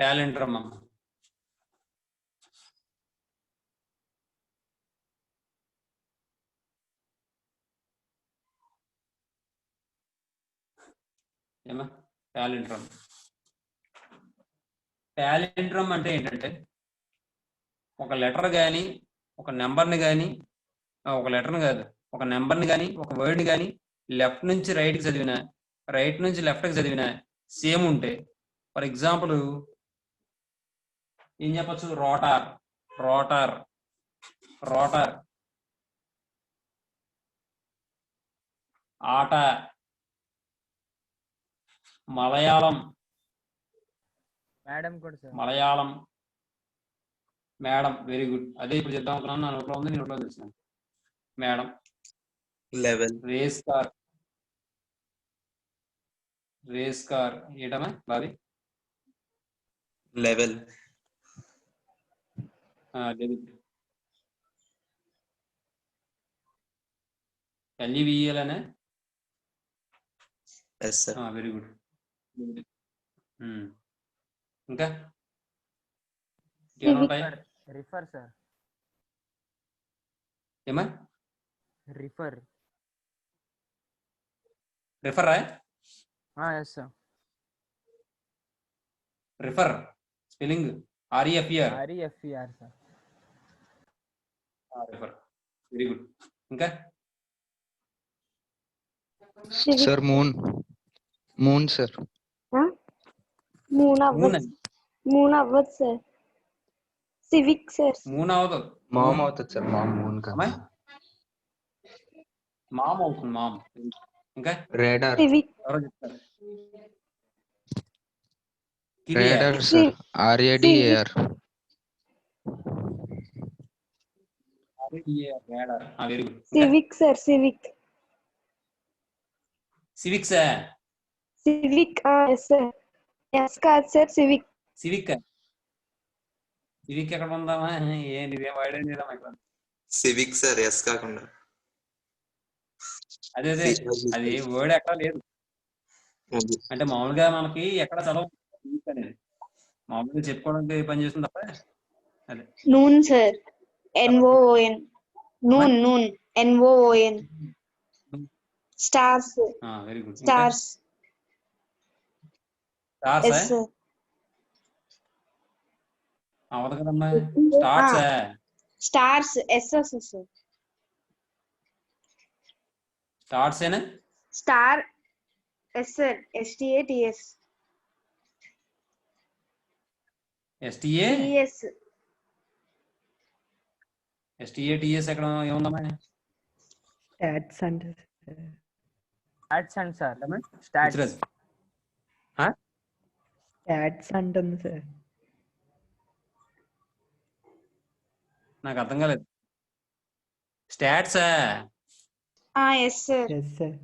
ప్యాలిండ్రమ్ అమ్మ. ఏమా ప్యాలిండ్రమ్. ప్యాలిండ్రమ్ అంటే ఏంటంటే ఒక లెటర్ కానీ ఒక నెంబర్ని కానీ ఒక లెటర్ని కాదు ఒక నెంబర్ని కానీ ఒక వర్డ్ని కానీ లెఫ్ట్ నుంచి రైట్కి చదివిన రైట్ నుంచి లెఫ్ట్కి చదివిన సేమ్ ఉంటే ఫర్ ఎగ్జాంపుల్ ఏం చెప్పచ్చు? రోటార్, రోటార్, రోటార్, ఆట, మలయాళం, మేడం కూడా sir. Malayalam, madam. Very good. అదే ఇప్పుడు చెప్తాం అనుకున్నాను, నా నోట్లో ఉంది, నీ నోట్లో తెలిసిన మేడం. Level, race car, race car ఏటమ్మా బాబీ? Level, L E V E L yes sir. Very good. ఇంకా ఉంటాయి? Refer sir. ఏమా? Refer. Refer yes sir. Refer spelling R E F E R. R E F E R sir. Refer. Very good. ఇంకా sir moon. Moon sir. Moon అవ్వదు సార్. Civic sir. మూన్ అవ్వదు. Mom అవుతుంది sir. Mom moon కదా. Mom అవుతుంది. Mom. ఇంకా రేడార్. సివిక్. ఎవరో చెప్తారు. Radar sir. R A D A R. Very good. Civic sir. Civic. Civics. Civic S sir. S కాదు సార్. సివిక్. సివిక్. సివిక్ ఎక్కడ ఉందామా? ఏంటి వాడండి ఇక్కడ. సివిక్ సార్, ఎస్ కాకుండా. అదే అదే అది వర్డ్ ఎక్కడ లేదు. అంటే మామూలుగా మనకి ఎక్కడ చదవ అనేది మామూలుగా చెప్పుకోవడానికి పని చేస్తుంది తప్ప. అదే noon sir. NOON. Noon. Noon. NOON. Stars. Very good. Stars. Stars yes sir. అవదు కదమ్మా. Stars. Stars. Yes sir. Stars ఏనా? Star. Yes sir. STATS. STATS. TS. STATS ఎక్కడ ఏముందమ్మా? స్టాట్స్ అంటే stats and sir. Stats. Stats అంటుంది sir. నాకు అర్థం కాలేదు. Stats. Yes sir. Yes sir.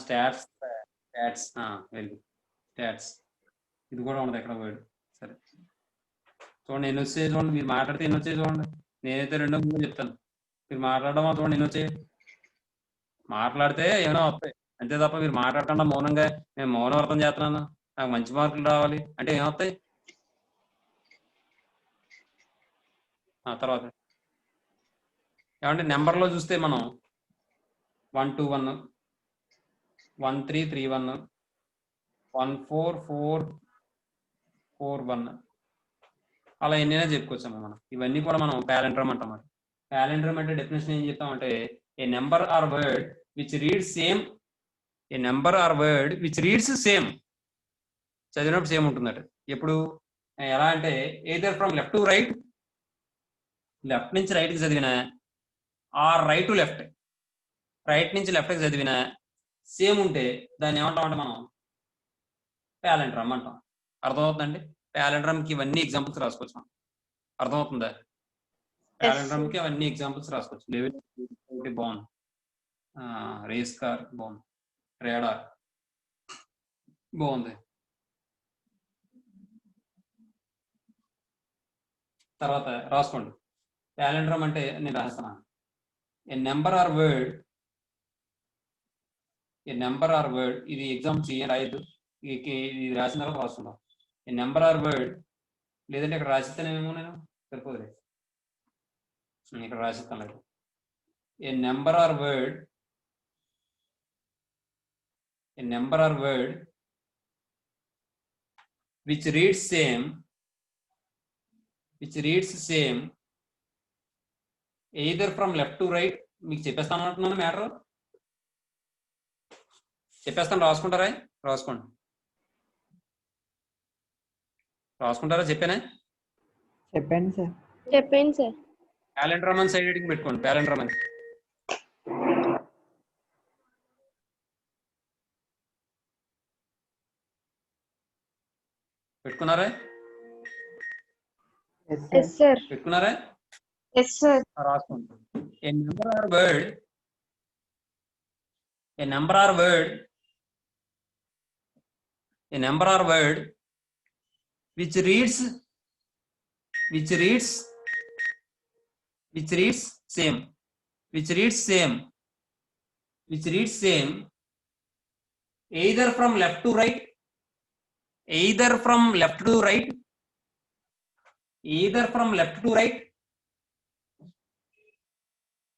Stats. Stats. Very good. Stats. ఇది కూడా ఉండదు ఎక్కడ వర్డ్. సరే చూడండి ఎన్ని వచ్చాయి చూడండి. మీరు మాట్లాడితే ఎన్ని వచ్చాయి చూడండి. నేనైతే 2 3 చెప్తాను. మీరు మాట్లాడడం చూడండి ఎన్ని వచ్చాయి. మాట్లాడితే ఏమైనా వస్తాయి అంతే తప్ప మీరు మాట్లాడకుండా మౌనంగా నేను మౌనం అర్థం చేస్తున్నాను నాకు మంచి మార్కులు రావాలి అంటే ఏమవుతాయి? తర్వాత ఏమంటే నెంబర్లో చూస్తే మనం 121 1331 14441 అలా ఎన్నైనా చెప్పుకోవచ్చమ్మా మనం. ఇవన్నీ కూడా మనం ప్యాలిండ్రమ్ అంటాం. ప్యాలిండ్రమ్ అంటే డెఫినేషన్ ఏం చెప్తామంటే a number or word which reads same. A number or word which reads same. చదివినప్పుడు సేమ్ ఉంటుందట. ఎప్పుడు ఎలా అంటే either from left to right, left నుంచి రైట్కి చదివిన or right to left, right నుంచి లెఫ్ట్కి చదివిన సేమ్ ఉంటే దాన్ని ఏమంటామంటే మనం ప్యాలిండ్రమ్ అంటాం. అర్థమవుతుందండి? ప్యాలిండ్రమ్కి ఇవన్నీ ఎగ్జాంపుల్స్ రాసుకోవచ్చు మనం. అర్థమవుతుందా? ప్యాలిండ్రమ్కి అవన్నీ ఎగ్జాంపుల్స్ రాసుకోవచ్చు. బాగుంది. రేస్ కార్ బాగుంది. రేడార్ బాగుంది. తర్వాత రాసుకోండి. ప్యాలిండ్రమ్ అంటే నేను రాస్తాను. A number or word, a number or word, ఇది ఎగ్జాంపుల్స్ ఏం రాయద్దు. ఇది రాసిన తర్వాత రాసుకుందాం. ఏ నెంబర్ ఆర్ వర్డ్, లేదంటే ఇక్కడ రాసిస్తానేమో నేను, సరిపోదులే, ఇక్కడ రాసిస్తాను లేదు. A number or word, a number or word which reads same either from left to right. మీకు చెప్పేస్తాను అంటున్నాను మ్యాటర్, చెప్పేస్తాను, రాసుకుంటారా? రాసుకుంటారా? చెప్పానే, చెప్పండి సార్. చెప్పండి సార్. ప్యాలెండ్రమ్ సైడ్ హెడింగ్ పెట్టుకోండి. ప్యాలెండ్రమ్ పెట్టుకున్నారా? Yes sir. పెట్టుకున్నారా? Yes sir. రాసుకోండి. A number or word, a number or word which reads same either from left to right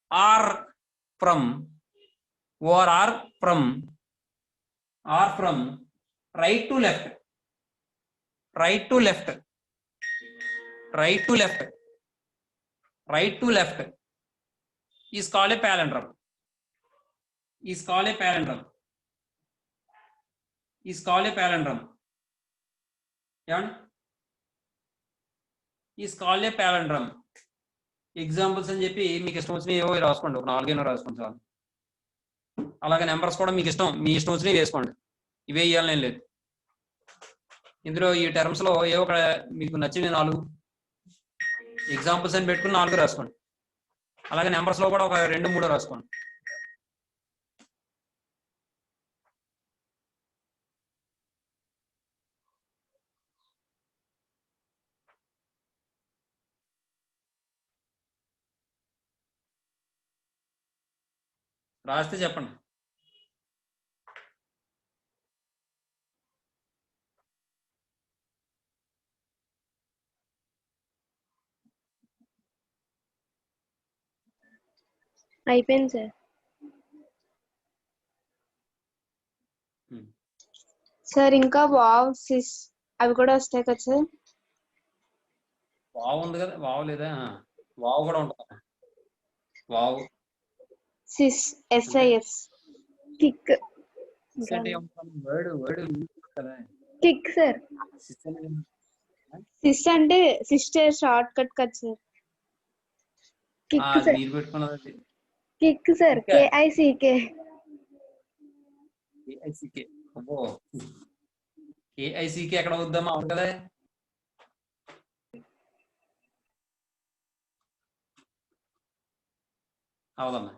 or from right to left is called a palindrome. Examples అని చెప్పి మీకు ఇష్టం వచ్చినవి ఏవో రాసుకోండి, ఒక 4 రాసుకోండి చాలు. అలాగే నెంబర్స్ కూడా మీకు ఇష్టం, మీ ఇష్టం వచ్చినవి వేసుకోండి, ఇవే ఇవ్వాలని లేదు. ఇందులో ఈ టర్మ్స్ లో ఏవో ఒక మీకు నచ్చినవి 4 ఎగ్జాంపుల్స్ అని పెట్టుకుని 4 రాసుకోండి. అలాగే నెంబర్స్ లో కూడా ఒక 2-3 రాసుకోండి. రాస్తే చెప్పండి. అయిపోయింది సార్. సార్ ఇంకా వావ్ సిస్ అవి కూడా వస్తాయి కదా సార్? వావ్ ఉంది కదా, వావ్ లేదా? వావ్ కూడా ఉంటుంది. Wow sis SIS kick kick sir. Sis అంటే సిస్టర్ షార్ట్ కట్ కదా సార్. Kick sir. మీరు పెట్టుకున్నది కిక్ సార్. KICK. అబ్బో, KICK ఎక్కడ వద్దామా? అవును కదా. అవుదమ్మా,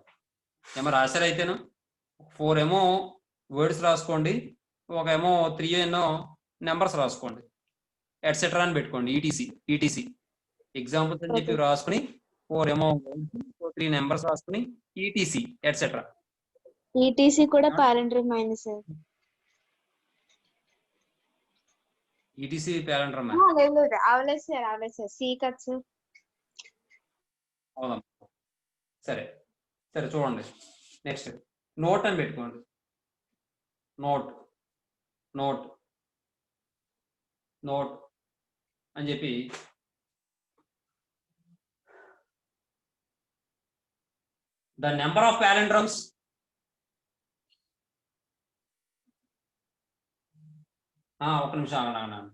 ఏమో రాశారు అయితేను. 4 ఏమో వర్డ్స్ రాసుకోండి, ఒక ఏమో 3 ఏమో నెంబర్స్ రాసుకోండి, ఎట్సెట్రా అని పెట్టుకోండి. ఈటీసీ ఎగ్జాంపుల్స్ అని చెప్పి రాసుకుని 4 ఏమో 3 నెంబర్స్ రాసుకుని ఈటీసీ ఎట్సెట్రా. ఈటీసీ కూడా పాలెండ్రమ్ అయింది సార్. ఈటీసీ ప్యాలెండ్రమ్ అవలేదు సార్. C cut sir. అవునమ్మా, సరే చూడండి. నెక్స్ట్ నోట్ అని పెట్టుకోండి. నోట్ అని చెప్పి ద నెంబర్ ఆఫ్ ప్యాలెండ్రమ్స్ ఒక నిమిషం ఆగండి.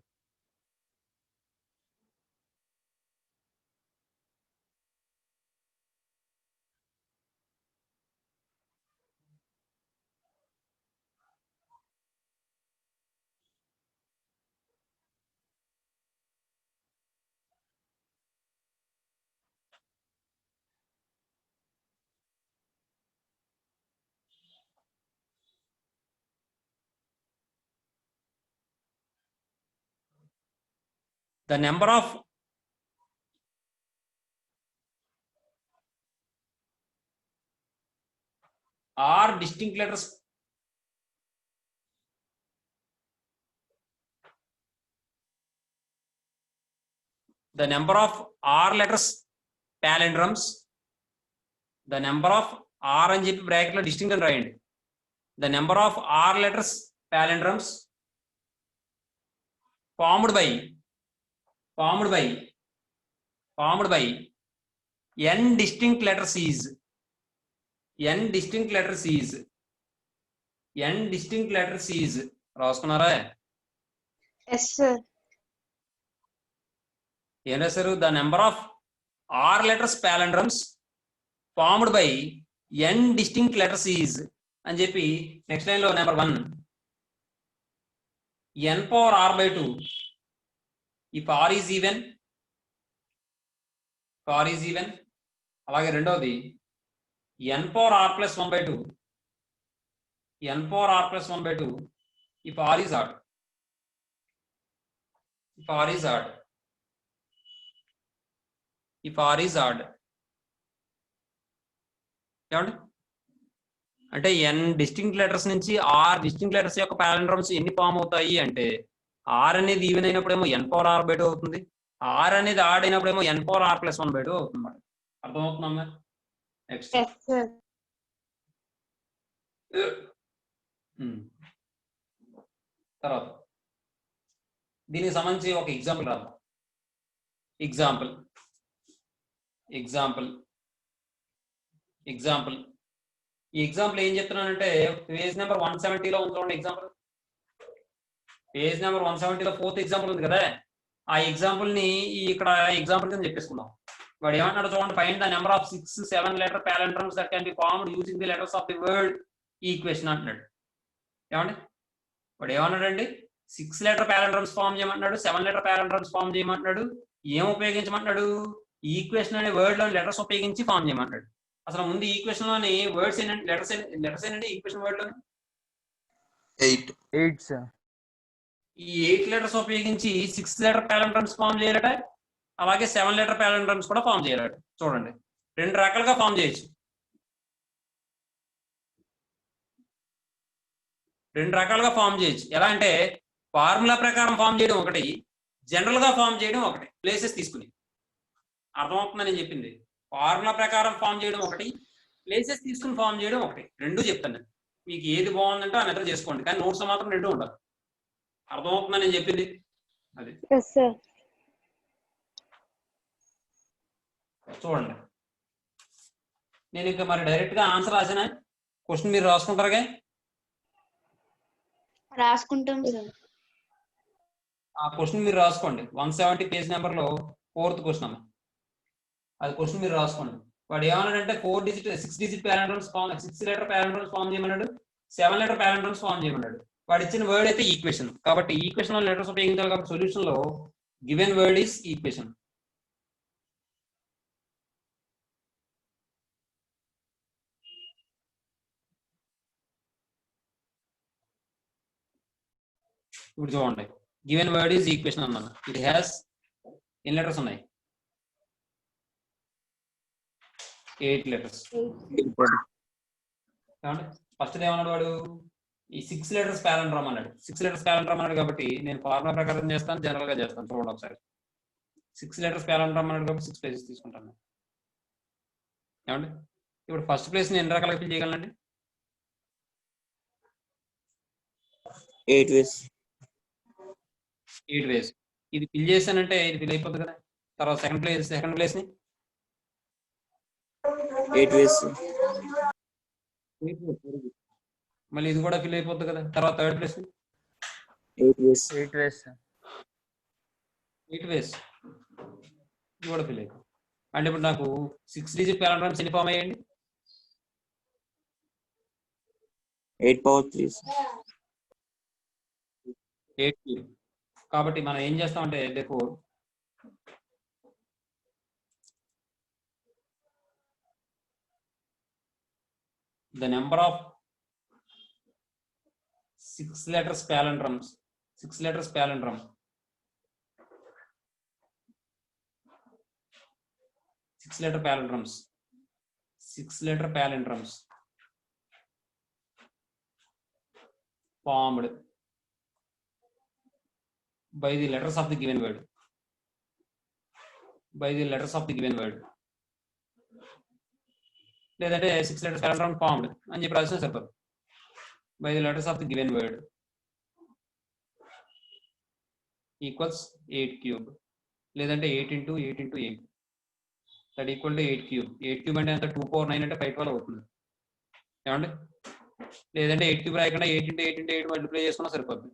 the number of or distinct letters the number of R letters palindromes, the number of R అని చెప్పి బ్రాకెట్ లో డిస్టింక్ట్ అని రాయండి. The number of R letters palindromes formed by n distinct letters is రాసుకున్నారా? Yes, sir. ఏం రాశారు? The number of R letters palindromes formed by n distinct letters is అని చెప్పి next line లో number 1 n power r by 2 if r is even, అలాగే రెండవది n power r plus 1 by 2 if r is odd, ఏమండి? అంటే n distinct letters నుంచి r distinct letters యొక్క palindromes ఎన్ని ఫామ్ అవుతాయి అంటే r అనేది ఈవెన్ అయినప్పుడేమో n పవర్ r by 2 అవుతుంది, r అనేది ఆడ్ అయినప్పుడేమో n power r plus 1 by 2 అవుతుంది. అర్థమవుతుందా? Next Yes, sir. తర్వాత దీనికి సంబంధించి ఒక ఎగ్జాంపుల్ రాదు. ఎగ్జాంపుల్ ఈ ఎగ్జాంపుల్ ఏం చెప్తున్నానంటే పేజ్ నెంబర్ 170లో ఉంచుకోండి. ఎగ్జాంపుల్ పేజ్ నెంబర్ 170లో 4th ఎగ్జాంపుల్ ఉంది కదా, ఆ ఎగ్జాంపుల్ ని ఇక్కడ ఎగ్జాంపుల్ కింద చెప్పేసుకుందాం. వాడు ఏమంటాడు చూడండి, find the number of 6-7 letter palindromes that can be formed using the letters of the word equation అంటున్నాడు. ఏమండి వాడు ఏమన్నాడండి, 6 letter palindromes ఫామ్ చేయమంటున్నాడు, 7 letter palindromes ఫామ్ చేయమంటున్నాడు. ఏం ఉపయోగించమంటున్నాడు? ఈక్వేషన్ అనే వర్డ్ లోని లెటర్స్ ఉపయోగించి ఫామ్ చేయమంటాడు. అసలు ముందు ఈక్వేషన్ లోని వర్డ్స్ ఏంటంటే లెటర్స్ ఏంటంటే ఈక్వేషన్ వర్డ్ లోని 8 సార్. ఈ 8 letters ఉపయోగించి 6 letter palindromes ఫామ్ చేయాలట, అలాగే 7 letter palindromes కూడా ఫామ్ చేయాలట. చూడండి, 2 రకాలుగా ఫామ్ చేయొచ్చు. 2 రకాలుగా ఫామ్ చేయొచ్చు. ఎలా అంటే ఫార్ములా ప్రకారం ఫామ్ చేయడం ఒకటి, జనరల్ గా ఫామ్ చేయడం ఒకటి, ప్లేసెస్ తీసుకుని. అర్థమవుతుందని నేను చెప్పింది. ఫార్ములా ప్రకారం ఫామ్ చేయడం ఒకటి, ప్లేసెస్ తీసుకుని ఫామ్ చేయడం ఒకటి. రెండు చెప్తాను నేను. మీకు ఏది బాగుందంటే ఆ మెథడ్ చేసుకోండి, కానీ నోట్స్ మాత్రం రెండు ఉండాలి. అర్థమవుతుందని నేను చెప్పింది అది. Yes, sir. చూడండి, నేను ఇంకా మరి డైరెక్ట్ గా ఆన్సర్ రాసిన క్వశ్చన్ మీరు రాసుకుంటారుగా? రాసుకుంటాం సార్. ఆ క్వశ్చన్ మీరు రాసుకోండి. 170 పేజ్ నెంబర్ లో 4th క్వశ్చన్ అమ్మ, అది క్వశ్చన్ మీరు రాసుకోండి. వాడు ఏమన్నాడంటే 6 digit palindromes form, 6 letter palindromes form చేయమన్నాడు, 7 letter palindromes ఫామ్ చేయమన్నాడు. వాడు ఇచ్చిన వర్డ్ అయితే ఈక్వేషన్, కాబట్టి ఈక్వేషన్ లో లెటర్స్ ఉపయోగించాలి. కాబట్టి సొల్యూషన్ లో గివెన్ వర్డ్ ఈస్ ఈక్వేషన్. ఇప్పుడు చూడండి, గివెన్ వర్డ్ ఈజ్ ఈక్వేషన్ అన్నాను. ఇట్ హ్యాస్ ఎన్ని లెటర్స్ ఉన్నాయి? 8 letters. ఫస్ట్ ఏమన్నాడు వాడు, ఈ 6 letters palindrome అన్నాడు. 6 letters palindrome అన్నాడు కాబట్టి నేను ఫార్ములా ప్రకారం చేస్తాను, జనరల్ గా చేస్తాను. చూడండి ఒకసారి, 6 letters palindrome అన్నాడు కాబట్టి 6 places తీసుకుంటాను. ఏమండి ఇప్పుడు ఫస్ట్ ప్లేస్ ని ఎన్ని రకాలుగా ఫిల్ చేయగలనండి? 8 ways. 8 ways. ఇది ఫిల్ చేశానంటే ఇది ఫిల్ అయిపోతుంది కదా. తర్వాత సెకండ్ ప్లేస్ ని 8 ways. మళ్ళీ ఇది కూడా ఫిల్ అయిపోతుంది కదా. తర్వాత థర్డ్ ప్లేస్ ని 8 ways. 8 ways. 8 ways ఇది కూడా ఫిల్ అయిపోతుంది. అంటే ఇప్పుడు నాకు 6 digit palindromes ఎన్ని ఫామ్ అయ్యండి? 8 power 3. 8 cube. కాబట్టి మనం ఏం చేస్తామంటే therefore the number of 6 letters palindromes, 6 letters palindrome, 6 letter palindromes, 6 letter palindromes formed by the letters of the given word. by the letters of the given word. లేదంటే 6 letters palindrome formed అని చెప్పి రాసిన సరిపోదు. by the letters of the given word equals 8 cube. లేదంటే 8 into 8 into 8 that equal to 8 cube. 8 cube అంటే ఎంత 2 power 9 అంటే 512 అవుతుంది. ఏమండి? లేదంటే 8 క్యూబ్ రాయకుండా 8 into 8 into 8 మల్టిప్లై చేసుకున్నా సరిపోద్ది.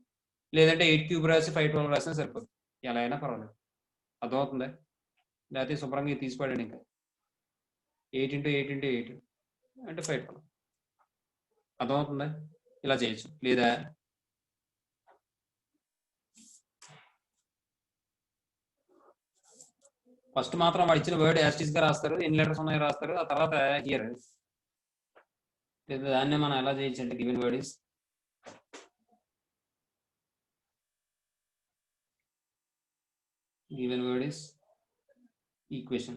లేదంటే 8 క్యూబ్ రాసి 512 రాసినా సరిపోద్ది. ఎలా అయినా పర్వాలేదు. అర్థమవుతుందా? లేకపోతే శుభ్రంగా ఇది తీసిపడండి. ఇంకా 8 into 8 into 8 అంటే 512. అర్థమవుతుందా? ఇలా చేయొచ్చు. లేదా ఫస్ట్ మాత్రం వాడు ఇచ్చిన వర్డ్ యాస్టిస్ గా రాస్తారు, ఎన్ని లెటర్స్ ఉన్నాయో రాస్తారు, ఆ తర్వాత హియర్. లేదా దాన్నే మనం ఎలా చేయొచ్చు అంటే given word is equation.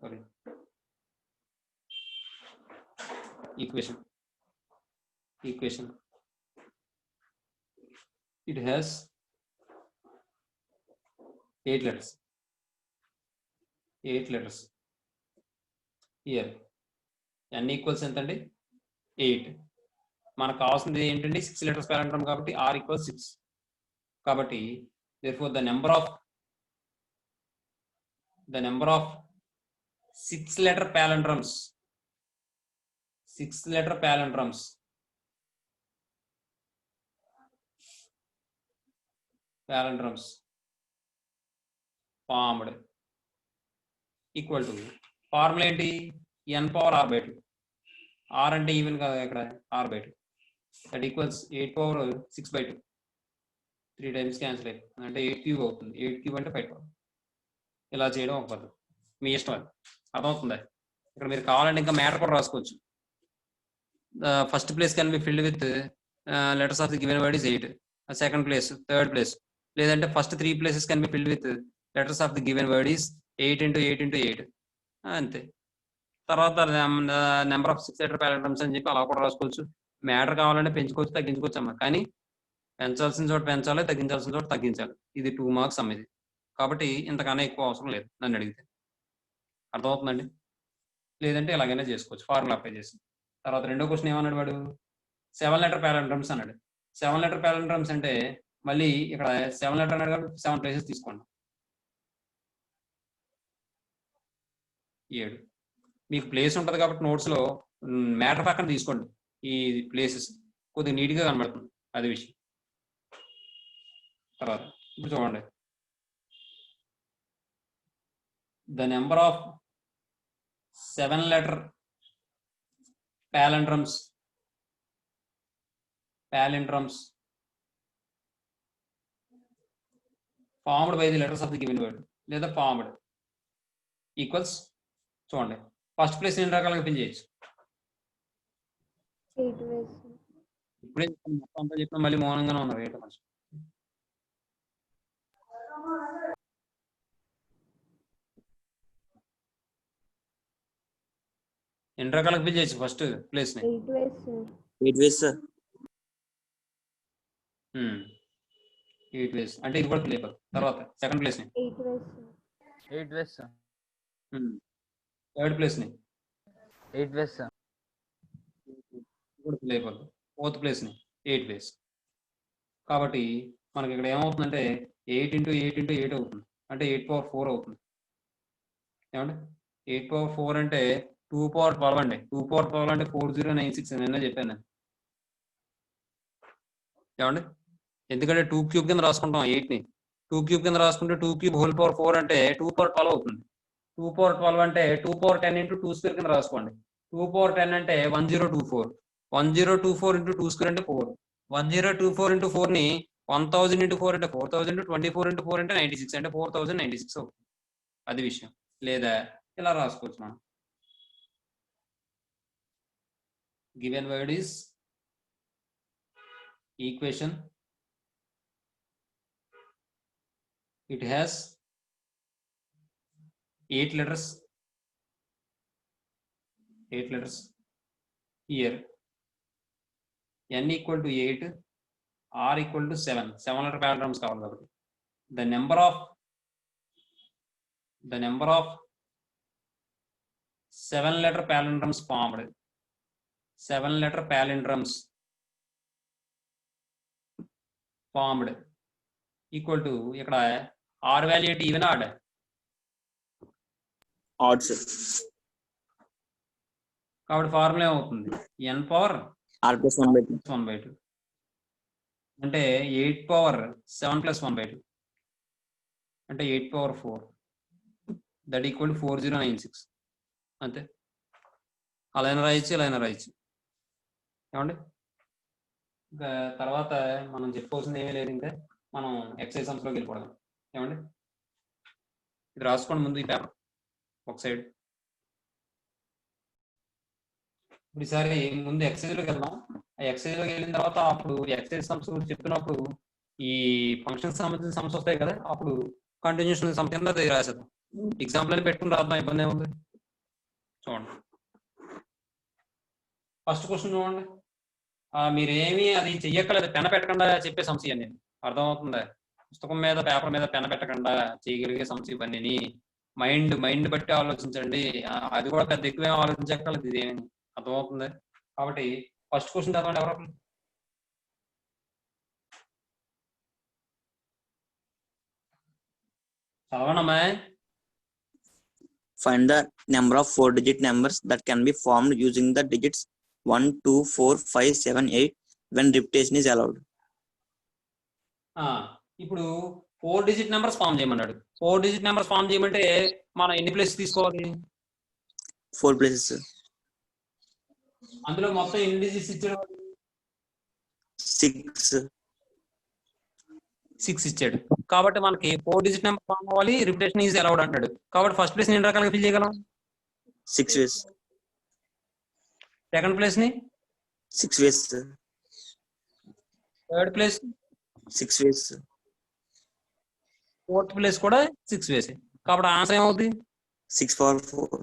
Sorry. Equation. It has 8 letters. 8 letters. Here. n equals ఎంతండి? 8. మనకు కావాల్సింది ఏంటండి? 6 letters palindrome కాబట్టి r equals 6. కాబట్టి therefore the number of 6-letter palindromes. 6-letter palindromes formed equal to formula ఏంటి? n power r by 2. r అంటే even కాదు ఇక్కడ, r by 2. that equals 8 power 6 by 2. 3 times cancel అయిపోతుంది. అంటే 8 క్యూబ్ అవుతుంది. 8 cube అంటే 5 power. ఇలా చేయడం ఒక పద్ధతి. మీ ఇష్టం అది. అర్థమవుతుందా? ఇక్కడ మీరు కావాలంటే ఇంకా మ్యాటర్ కూడా రాసుకోవచ్చు. First place can be filled with letters of the given word is 8. Second place, third place, లేదంటే first 3 places can be filled with letters of the given word is 8 into 8 into 8. అంతే. తర్వాత number of 6-letter palindromes అని చెప్పి అలా కూడా రాసుకోవచ్చు. Matter కావాలంటే పెంచుకోవచ్చు, తగ్గించుకోవచ్చు అమ్మా. కానీ పెంచాల్సిన చోట పెంచాలి, తగ్గించాల్సిన చోట తగ్గించాలి. ఇది 2 marks అమ్మ ఇది. కాబట్టి ఇంతకన్నా ఎక్కువ అవసరం లేదు నన్ను అడిగితే. అర్థమవుతుందండి? లేదంటే ఎలాగైనా చేసుకోవచ్చు ఫార్ములా అప్లై చేసి. తర్వాత రెండో క్వశ్చన్ ఏమన్నాడు వాడు? 7-letter palindromes అన్నాడు. 7-letter palindromes అంటే మళ్ళీ ఇక్కడ 7-letter అన్నాడు కాబట్టి 7 places తీసుకోండి. 7 మీకు ప్లేస్ ఉంటుంది కాబట్టి నోట్స్ లో మ్యాటర్ పక్కన తీసుకోండి. ఈ ప్లేసెస్ కొద్దిగా నీట్ గా కనబడుతుంది, అది విషయం. తర్వాత ఇప్పుడు చూడండి, the number of 7-letter palindromes formed by the letters of the given word లేదా formed equals చూడండి, ఫస్ట్ ప్లేస్ ఎన్ని రకాలుగా ఫిల్ చేయొచ్చు? 8 ways. ఇప్పుడే మొత్తం అంతా చెప్పిన మళ్ళీ మౌనంగానే ఉన్నారు ఏంటో మనిషి. ఎన్ని రకాలకు ఫిల్ చేయొచ్చు ఫస్ట్ ప్లేస్ ని? 8 ways, sir. 8 ways, sir. 8 ways అంటే ఇది కూడా ఫిల్ అయిపోతుంది. తర్వాత సెకండ్ ప్లేస్ ని 8 ways, sir. 8 ways, sir. Third place ని 8 ways, sir. కూడా ఫిల్ అయిపోతుంది. ఫోర్త్ ప్లేస్ ని 8 ways. కాబట్టి మనకి ఇక్కడ ఏమవుతుందంటే 8 into 8 into 8 అవుతుంది. అంటే 8 power 4 అవుతుంది. ఏమండి? 8 power 4 అంటే 2 power 12 అండి. 2 power 12 అంటే 4096 నిన్న చెప్పాను నేను. ఏమండి? ఎందుకంటే 2 క్యూబ్ కింద రాసుకుంటాం 8 ని. 2 క్యూబ్ కింద రాసుకుంటే 2 క్యూబ్ హోల్ పవర్ 4 అంటే 2 power 12 అవుతుంది. 2 power 12 అంటే 2 power 10 into 2 square కింద రాసుకోండి. 2 power 10 అంటే 1024. 1024 into 2 square అంటే 4. 1024 into 4 ని 1000 into 4 అంటే 4000, 24 into 4 అంటే 96 అంటే 4096 అవుతుంది. అది విషయం. లేదా ఇలా రాసుకోవచ్చు మనం. Given word is equation. It has 8 letters. 8 letters. Here n equal to 8, r equal to 7. 7-letter palindromes కావాలి కాబట్టి the number of the number of 7-letter palindroms formed. 7-letter palindroms formed equal to ఇక్కడ r value ఏంటి even odd Odd, sir. కాబట్టి formula ఏమవుతుంది n power R plus 1/2. 1/2 అంటే 8 power 7 plus 1/2 అంటే 8 power 4 that equal 4096 అంతే. అలా అయినా రాయొచ్చు ఇలా అయినా రాయొచ్చు ఏమండి. ఇంకా తర్వాత మనం చెప్పుకోవాల్సింది ఏమీ లేదు. ఇంకా మనం ఎక్సైజ్ సమ్స్లోకి వెళ్ళిపోవడం ఏమండి. ఇది రాసుకోండి ముందు ఈ పేపర్ ఒక సైడ్. ఇప్పుడు ఈసారి ముందు ఎక్సైజ్లోకి వెళ్దాం. ఆ ఎక్సైజ్లోకి వెళ్ళిన తర్వాత అప్పుడు ఎక్సైజ్ సమ్స్ చెప్తున్నప్పుడు ఈ ఫంక్షన్ సంబంధించిన సమ్స్ వస్తాయి కదా, అప్పుడు కంటిన్యూషన్ సమ్ కింద రాసేద్దాం. ఎగ్జాంపుల్ అని పెట్టుకుని రాద్దాం, ఇబ్బంది ఏముంది. చూడండి ఫస్ట్ క్వశ్చన్ చూడండి. మీరు ఏమి అది చెయ్యక్కలేదు, పెన పెట్టకుండా చెప్పే సమస్య నేను అర్థమవుతుందా. పుస్తకం మీద పేపర్ మీద పెన పెట్టకుండా చేయగలిగే సమస్య ఇవన్నీ. మైండ్ బట్టి ఆలోచించండి. అది కూడా పెద్ద ఎక్కువ ఆలోచించక్కర్లేదు, ఇదేమి అర్థమవుతుంది. కాబట్టి ఫస్ట్ క్వశ్చన్ చదవండి ఎవరు. చదవండి అమ్మా. Find the number of 4-digit numbers that can be formed using the digits 1, 2, 4, 5, 7, 8 when repetition is allowed. ఇప్పుడు 4 డిజిట్ నెంబర్స్ ఫామ్ చేయమన్నాడు. 4 డిజిట్ నెంబర్స్ ఫామ్ చేయమంటే మనం ఎన్ని ప్లేస్ తీసుకోవాలి? 4 places, sir. అందులో మొత్తం ఎన్ని డిజిట్స్ ఇచ్చాడు? 6 ఇచ్చాడు. కాబట్టి మనకి 4 డిజిట్ నెంబర్ ఫామ్ అవ్వాలి, రిపిటేషన్ ఈజ్ అలౌడ్ అంటాడు. కాబట్టి ఫస్ట్ ప్లేస్ ని ఎన్ని రకాలుగా ఫిల్ చేయగలం? 6 ways. సెకండ్ ప్లేస్ ని 6 ways, sir. Third place 6 ways, sir. Fourth place కూడా 6 వేసే. కాబట్టి ఆన్సర్ ఏమవుతుంది? 6 power 4.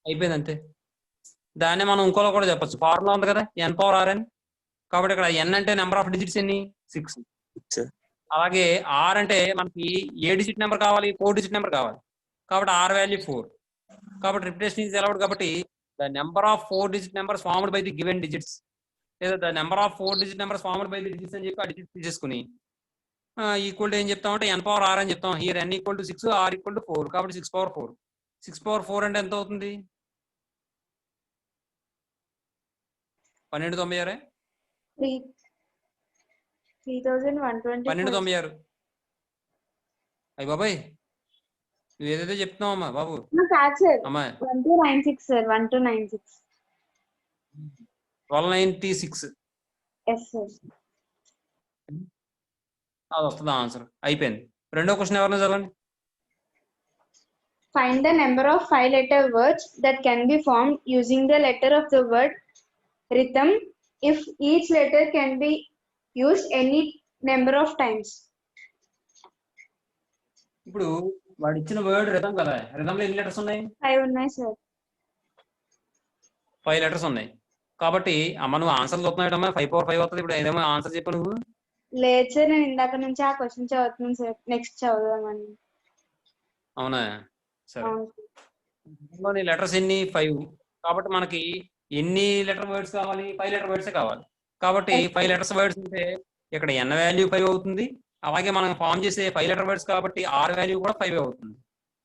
అయిపోయింది అంతే. దాన్ని మనం ఇంకోలో కూడా చెప్పచ్చు. ఫార్ములా ఉంది కదా n పవర్ r అని. కాబట్టి ఇక్కడ n అంటే నెంబర్ ఆఫ్ డిజిట్స్ ఎన్ని? 6. Sir. అలాగే r అంటే మనకి ఏ డిజిట్ నెంబర్ కావాలి? 4 డిజిట్ నెంబర్ కావాలి. కాబట్టి r వాల్యూ 4. కాబట్టి రిపిటేషన్ ఈజ్ అలౌడ్. కాబట్టి the number of 4 digit numbers formed by the given digits, లేదా the number of 4 digit numbers formed by the digits అని చెప్పి ఆ డిజిట్స్ తీసేసుకుని ఈక్వల్ టు ఏం చెప్తామంటే n పవర్ r అని చెప్తాం. Here n equal to 6, r equal to 4. కాబట్టి 6 పవర్ 4. 6 పవర్ 4 అంటే ఎంత అవుతుంది? 1296. 1296. అయ్యి బాబాయ్ నువ్వు ఏదైతే చెప్తున్నావు అమ్మా బాబు. అమ్మా 1296 sir. 1296. 1296. Yes sir. అది వస్తుంది ఆన్సర్. అయిపోయింది. రెండో క్వశ్చన్ ఎవరైనా చదవండి. Find the number of 5-letter words that can be formed using the letter of the word rhythm if each letter can be used any number of times. ఇప్పుడు వాడు ఇచ్చిన word rhythm కదా, రిథంలో ఎన్ని letters ఉన్నాయి? 5 ఉన్నాయి sir. 5 letters ఉన్నాయి. కాబట్టి అమ్మ నువ్వు ఆన్సర్ చూస్తున్నాడమ్మా. 5 పవర్ 5 వస్తుంది. ఇప్పుడు ఏదేమో ఆన్సర్ చెప్పు నువ్వు. లేదు సార్, నేను ఇందాక నుంచి ఆ క్వశ్చన్ చదువుతున్నాను సార్. నెక్స్ట్ చదువుదామని. అవునా సరే. లెటర్స్ ఎన్ని? 5. కాబట్టి మనకి ఎన్ని లెటర్ వర్డ్స్ కావాలి? 5 లెటర్ వర్డ్సే కావాలి. కాబట్టి 5 లెటర్స్ వర్డ్స్ అంటే ఇక్కడ n వాల్యూ 5 అవుతుంది. అలాగే మనం ఫామ్ చేసే 5 లెటర్ వర్డ్స్ కాబట్టి r వాల్యూ కూడా 5 అవుతుంది.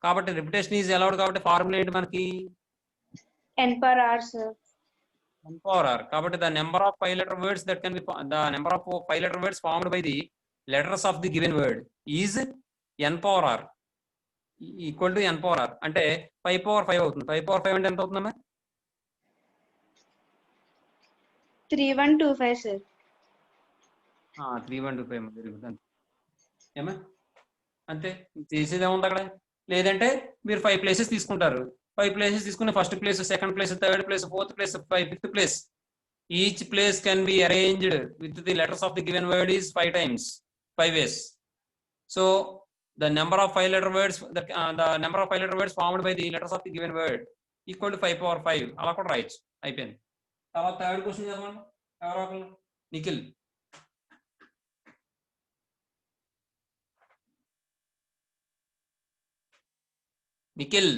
కాబట్టి రిపిటేషన్ ఈజ్ అలౌడ్. కాబట్టి ఫార్ములా ఏంటి మనకి? n power r sir. n power r. కాబట్టి the number of 5 letter words that can be the number of 5 letter words formed by the letters of the given word is n power r equal to n power r. అంటే 5 power 5 అవుతుంది. 5 power 5 అంటే ఎంత అవుతుందమ్మా? 3125 sir. 3125 very good. అంతే ఏమా అంతే. చేసేది ఏముంది అక్కడ? లేదంటే మీరు 5 ప్లేసెస్ తీసుకుంటారు. 5 ప్లేసెస్ తీసుకుని first place, second place, third place, fourth place, fifth place. Each place can be arranged with the letters of the given word is 5 times, 5 ways. So the number of 5 letter words formed by the letters of the given word equal to 5 power 5. అలా కూడా రాయొచ్చు. అయిపోయింది. తర్వాత third question చదవండి ఎవరో ఒకరు. నిఖిల్. నిఖిల్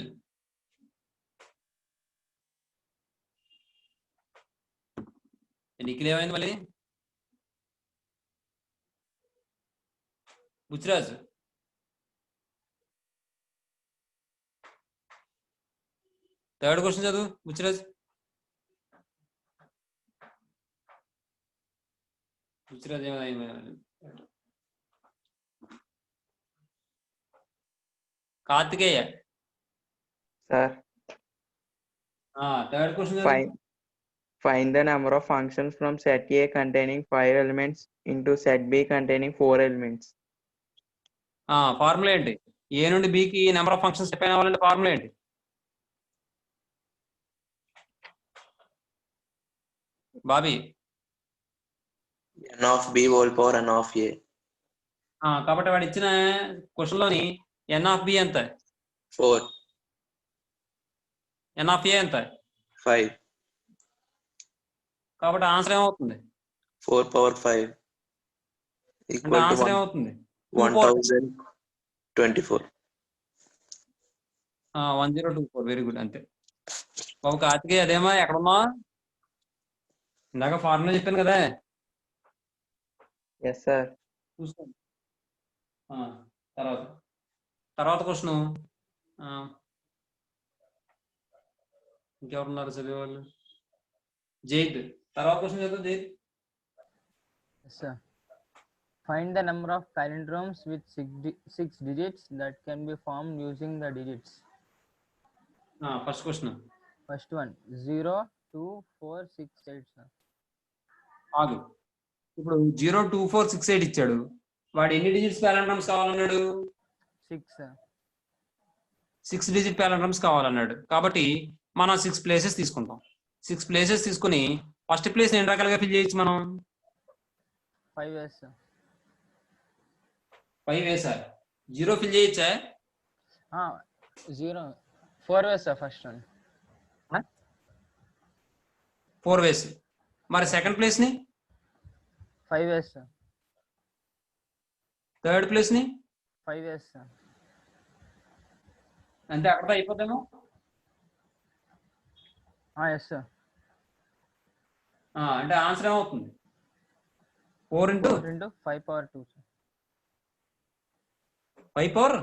నిఖిల్ ఏమైంది మళ్ళీ? బుచ్చిరాజ్ థర్డ్ క్వశ్చన్ చదువు బుచ్చిరాజ్. బుచ్చిరాజ్ ఏమైంది? Karthikeya Sir, third question find the number of functions from set A containing 5 elements into set B containing 4 elements. Formula ఏంటి? ఏ నుండి బికి నెంబర్ ఆఫ్ ఫంక్షన్స్ డిఫైన్ అవ్వాలంటే ఫార్ములా ఏంటి? Bobby n of b whole power n of a. కాబట్టి వాడు ఇచ్చిన question లోని ఎన్ of B ఎంత? 4. ఎన్ of ఏ ఎంత? 5. కాబట్టి ఆన్సర్ ఏమవుతుంది? 4 power 5 అంటే equal to ఆన్సర్ ఏమవుతుంది? 1024. 1024. Very good. అంతే బాబు. కార్తికేయ అదేమా ఎక్కడున్నా? ఇందాక ఫార్ములా చెప్పాను కదా, Yes, sir. చూసుకో. తర్వాత క్వశ్చన్ ఇంకెవరున్నారు చదివేవాళ్ళు? జైద్ తర్వాత క్వశ్చన్ చదువు zaid. Yes, sir. Find the number of palindromes with six digits that can be formed using the digits. First question. First one 0, 2, 4, 6, 8, sir. ఆగు. ఇప్పుడు 0, 2, 4, 6, 8 ఇచ్చాడు. వాడు ఎన్ని డిజిట్స్ పాలిండ్రమ్స్ కావాలన్నాడు? 6, sir. 6 డిజిట్ పాలిండ్రమ్స్ కావాలన్నాడు. కాబట్టి మనం 6 ప్లేసెస్ తీసుకుంటాం. 6 ప్లేసెస్ తీసుకుని ఫస్ట్ ప్లేస్ ఎన్ని రకాలుగా ఫిల్ చేయొచ్చు మనం? 5 years, sir. 5 వేసారు. 0 ఫిల్ చేయొచ్చా? 0, 4 years, sir. First one 4 వేసి. మరి సెకండ్ ప్లేస్ ని? 5 years, sir. థర్డ్ ప్లేస్ ని? 5 years, sir. అంటే అక్కడతో అయిపోతాము. Yes, sir. అంటే ఆన్సర్ ఏమవుతుంది? 4 into 5 power 2, sir. 5 power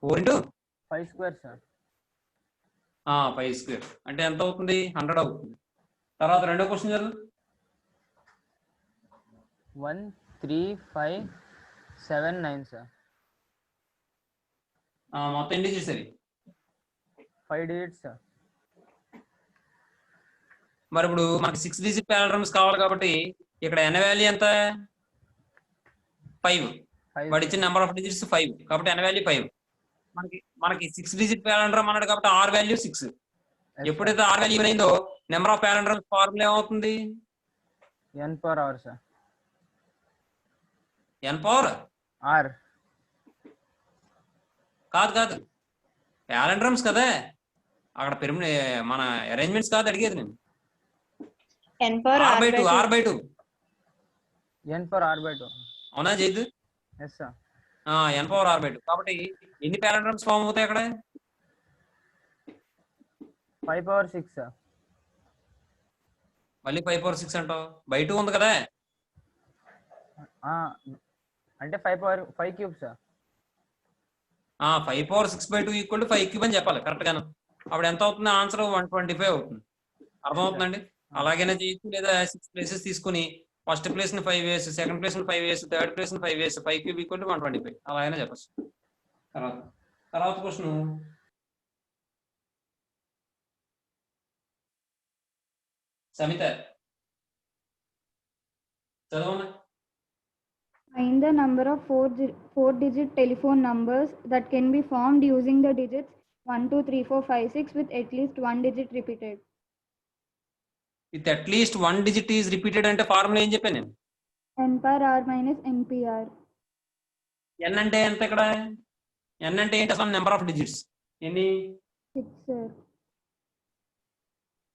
4 into 5 square, sir. 5 square అంటే ఎంత అవుతుంది? 100 అవుతుంది. తర్వాత రెండో క్వశ్చన్ చదువు. 1, 3, 5, 7, 9, sir. మొత్తం ఎన్ని డిజిట్స్ అది? 5 digits, sir. మరి ఇప్పుడు మనకి 6 డిజిట్ పాలిండ్రమ్స్ కావాలి కాబట్టి ఇక్కడ n వాల్యూ ఎంత? 5. వాడు ఇచ్చిన నెంబర్ ఆఫ్ డిజిట్స్ 5 కాబట్టి n వాల్యూ 5. మనకి 6 డిజిట్ పాలిండ్రమ్ అన్నాడు కాబట్టి r వాల్యూ 6. ఎప్పుడైతే r వాల్యూ ఈవెన్ అయిందో నెంబర్ ఆఫ్ పాలిండ్రమ్స్ ఫార్ములా ఏమవుతుంది? n power r, sir. n power r. కాదు పాలిండ్రమ్స్ కదా, అక్కడ మన అరేంజ్మెంట్స్ కాదు అడిగేది నేను. n power r by 2. r by 2. n power r by 2. అవునా zaid? Yes, sir. n power r by 2. కాబట్టి ఎన్ని పాలిండ్రమ్స్ ఫామ్ అవుతాయి అక్కడ? 5 power 6, sir. మళ్ళీ 5 పవర్ 6 అంటావు. బై 2 ఉంది కదా. అంటే 5 power 5 cube, sir. 5 power 6 by 2 equal to 5 cube అని చెప్పాలి కరెక్ట్ గాను. అప్పుడు ఎంత అవుతుంది? ఆన్సర్ 125 అవుతుంది. అర్థమవుతుందండి? అలాగైనా చేయొచ్చు, లేదా 6 ప్లేసెస్ తీసుకుని ఫస్ట్ ప్లేస్ ని 5 వేసి, సెకండ్ ప్లేస్ ని 5 వేసి, థర్డ్ ప్లేస్ ని 5 వేసి 5 క్యూబ్ ఈక్వల్ టు 125 అలాగైనా చెప్పచ్చు. తర్వాత question Samitha చదవనా? Find the number of four-digit telephone numbers that can be formed using the digits 1, 2, 3, 4, 5, 6 with at least one digit repeated. With at least 1 digit is repeated అంటే formula ఏం చెప్పాను నేను? n power r minus npr. n అంటే ఎంత ఇక్కడ? n అంటే ఏంటి అసలు? నెంబర్ ఆఫ్ డిజిట్స్ ఎన్ని? 6, sir.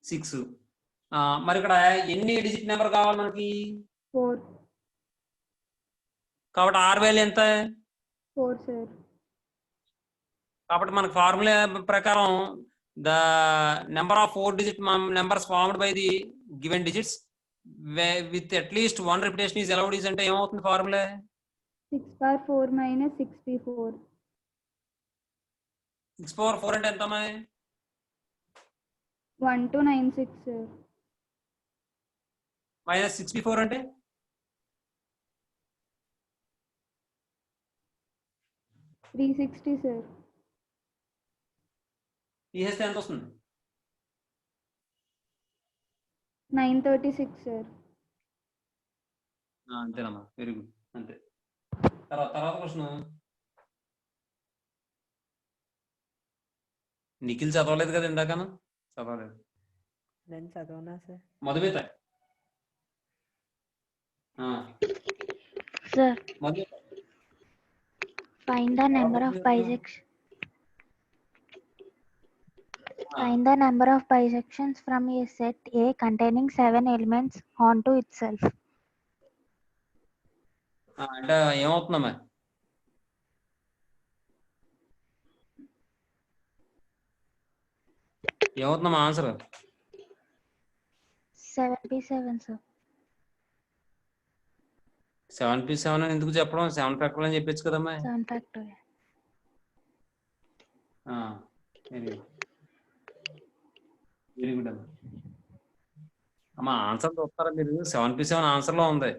6. మరి ఇక్కడ ఎన్ని డిజిట్ నెంబర్ కావాలి మనకి? 4. కాబట్టి r వాల్యూ ఎంత? 4 sir. కాబట్టి మనకు ఫార్ములా ప్రకారం the number of 4 digit numbers formed by the given digits with at least one repetition is allowed is అంటే ఏమవుతుంది ఫార్ములా? 6 power 4 minus 64. 6 power 4 అంటే ఎంత అమ్మా? 1296 sir. మైనస్ 64 అంటే $360 sir. తీసేస్తే ఎంత వస్తుంది? 936 sir. అంతేనమ్మా, వెరీ గుడ్, అంతే. తర్వాత క్వశ్చన్ నిఖిల్ చదవలేదు కదా ఇందాకను? చదవలేదు. నేను చదవనా sir? Madhumita Sir, Madhumita find the number of bisections. Find the number of bisections from a set A containing 7 elements onto itself. అంటే ఏమవుతుందమ్మా? ఏమవుతుందమ్మా ఆన్సర్? 7p7 sir. 7p7 అని ఎందుకు చెప్పడం? 7 ఫ్యాక్టోరియల్ అని చెప్పొచ్చు కదమ్మా. 7 factorial. వెరీ గుడ్ అమ్మా. అమ్మా ఆన్సర్ చూస్తారా మీరు? 7p7 ఆన్సర్ లో ఉంది.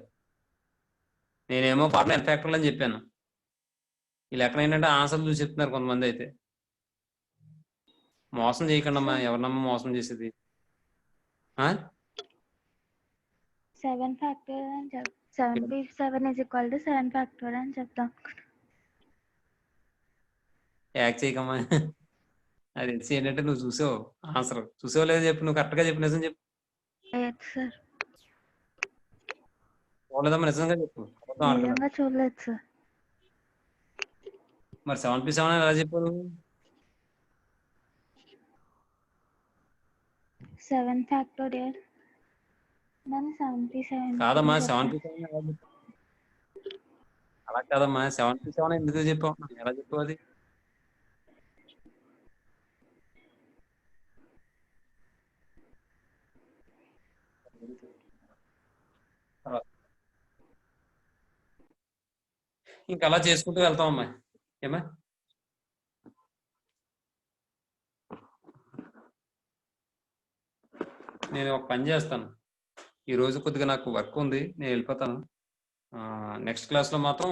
నేనేమో పాటలో n ఫ్యాక్టోరియల్ అని చెప్పాను. ఈ లెక్కన ఏంటంటే ఆన్సర్ చూసి చెప్తున్నారు కొంతమంది. అయితే మోసం చేయకండి అమ్మా, ఎవరినమ్మా మోసం చేసేది? 7 factorial అని 7p7 is equal to 7 factorial అని చెప్తాం. యాక్ట్ చేయకమ్మా. అది తెలిసి ఏంటంటే నువ్వు చూసావు ఆన్సర్. చూసావు లేదో చెప్పు, నువ్వు కరెక్ట్గా చెప్పు, నిజం చెప్పు. Yes sir. చూడలేదమ్మా, నిజంగా చెప్పు. అబద్ధం ఆడకూడదు. నిజంగా చూడలేదు సార్. మరి 7p7 ఎలా చెప్పారు? 7 factorial దాన్ని 7p7 కాదమ్మా, 7p7 ఎలా చెప్పావు? అలా కాదమ్మా, 7p7 ఎందుకు చెప్పావు? ఎలా చెప్పావు అది? ఇంకా అలా చేసుకుంటూ వెళ్తామమ్మా. ఏమా నేను ఒక పని చేస్తాను. ఈరోజు కొద్దిగా నాకు వర్క్ ఉంది, నేను వెళ్ళిపోతాను. నెక్స్ట్ క్లాస్లో మాత్రం